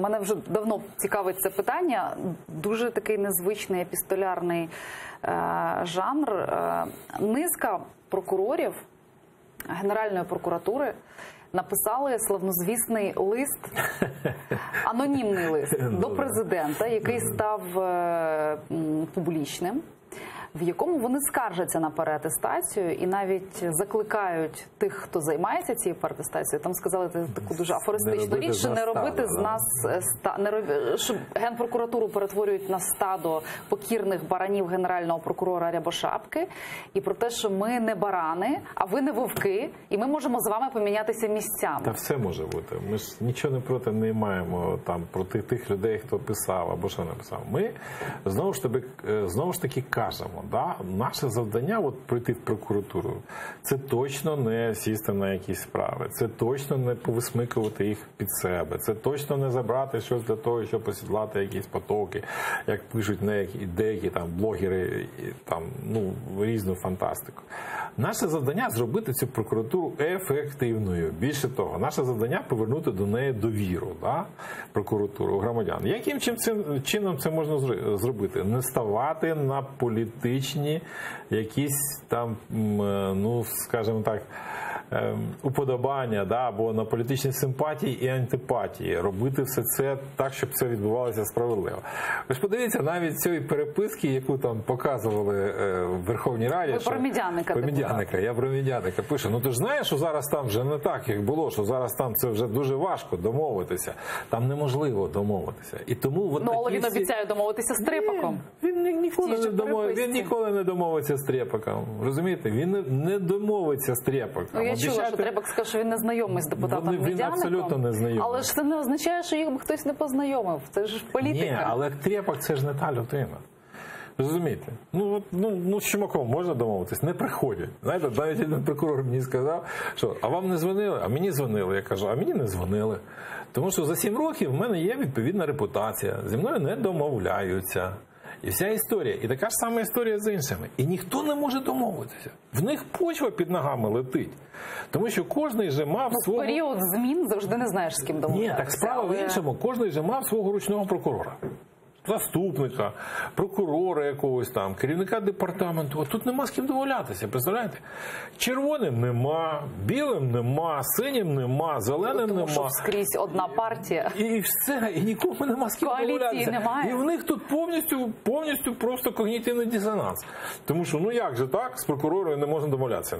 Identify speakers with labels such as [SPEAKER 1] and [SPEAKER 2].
[SPEAKER 1] мене вже давно цікавить це питання. Дуже такий незвичний епістолярний жанр. Низка прокурорів Генеральної прокуратури написали славнозвісний лист, анонімний лист до президента, який став публічним, в якому вони скаржаться на переатестацію і навіть закликають тих, хто займається цією переатестацією, там сказали таку дуже афористичну річ, що не робити з нас, що Генпрокуратуру перетворюють на стадо покірних баранів генерального прокурора Рябошапки, і про те, що ми не барани, а ви не вовки, і ми можемо з вами помінятися місцями.
[SPEAKER 2] Та все може бути. Ми ж нічого не проти не маємо там проти тих людей, хто писав або що не писав. Ми знову ж таки кажемо, да, наше завдання от пройти в прокуратуру, це точно не сісти на якісь справи, це точно не повисмикувати їх під себе, це точно не забрати щось для того, щоб посідлати якісь потоки, як пишуть деякі там блогери, там, ну, різну фантастику. Наше завдання зробити цю прокуратуру ефективною. Більше того, наше завдання повернути до неї довіру, да, прокуратуру громадян. Яким чином це можна зробити? Не ставати на політичні якісь там, ну, скажімо так, уподобання, да, або на політичні симпатії і антипатії. Робити все це так, щоб це відбувалося справедливо. Ви ж подивіться, навіть цієї переписки, яку там показували в Верховній Раді.
[SPEAKER 1] Ви про Медяника.
[SPEAKER 2] Я про Медяника пишу. Ну ти ж знаєш, що зараз там вже не так, як було, що зараз там це вже дуже важко домовитися. Там неможливо домовитися. І тому
[SPEAKER 1] ну, але він обіцяє домовитися з Трепаком.
[SPEAKER 2] Він ніколи не домовиться з Трепаком. Розумієте? Він не домовиться з Трепаком.
[SPEAKER 1] Я чула, що Трепак сказав, що він не знайомий з депутатом Медяником.
[SPEAKER 2] Він абсолютно не знайомий.
[SPEAKER 1] Але ж це не означає, що їх хтось не познайомив. Це ж політика.
[SPEAKER 2] Ні, але Трепак це ж не та людина. Розумієте? Ну, з Чумаком можна домовитись? Не приходять. Знаєте, навіть один прокурор мені сказав, що а вам не дзвонили? А мені дзвонили. Я кажу, а мені не дзвонили. Тому що за 7 років в мене є відповідна репутація. Зі мною не домовляються. І вся історія. І така ж сама історія з іншими. І ніхто не може домовитися. В них почва під ногами летить. Тому що кожний же мав свого...
[SPEAKER 1] В період змін завжди не знаєш, з ким домовлятися.
[SPEAKER 2] Ні, так справа в іншому. Кожний же мав свого ручного прокурора. Заступника, прокурора якогось там, керівника департаменту. А тут нема з ким домовлятися, представляєте? Червоним нема, білим нема, синім нема, зеленим
[SPEAKER 1] тому,
[SPEAKER 2] нема.
[SPEAKER 1] Що скрізь одна партія.
[SPEAKER 2] І все, і нікому нема з ким домовлятися.
[SPEAKER 1] Немає.
[SPEAKER 2] І в них тут повністю просто когнітивний дисонанс. Тому що, ну як же так, з прокурором не можна домовлятися.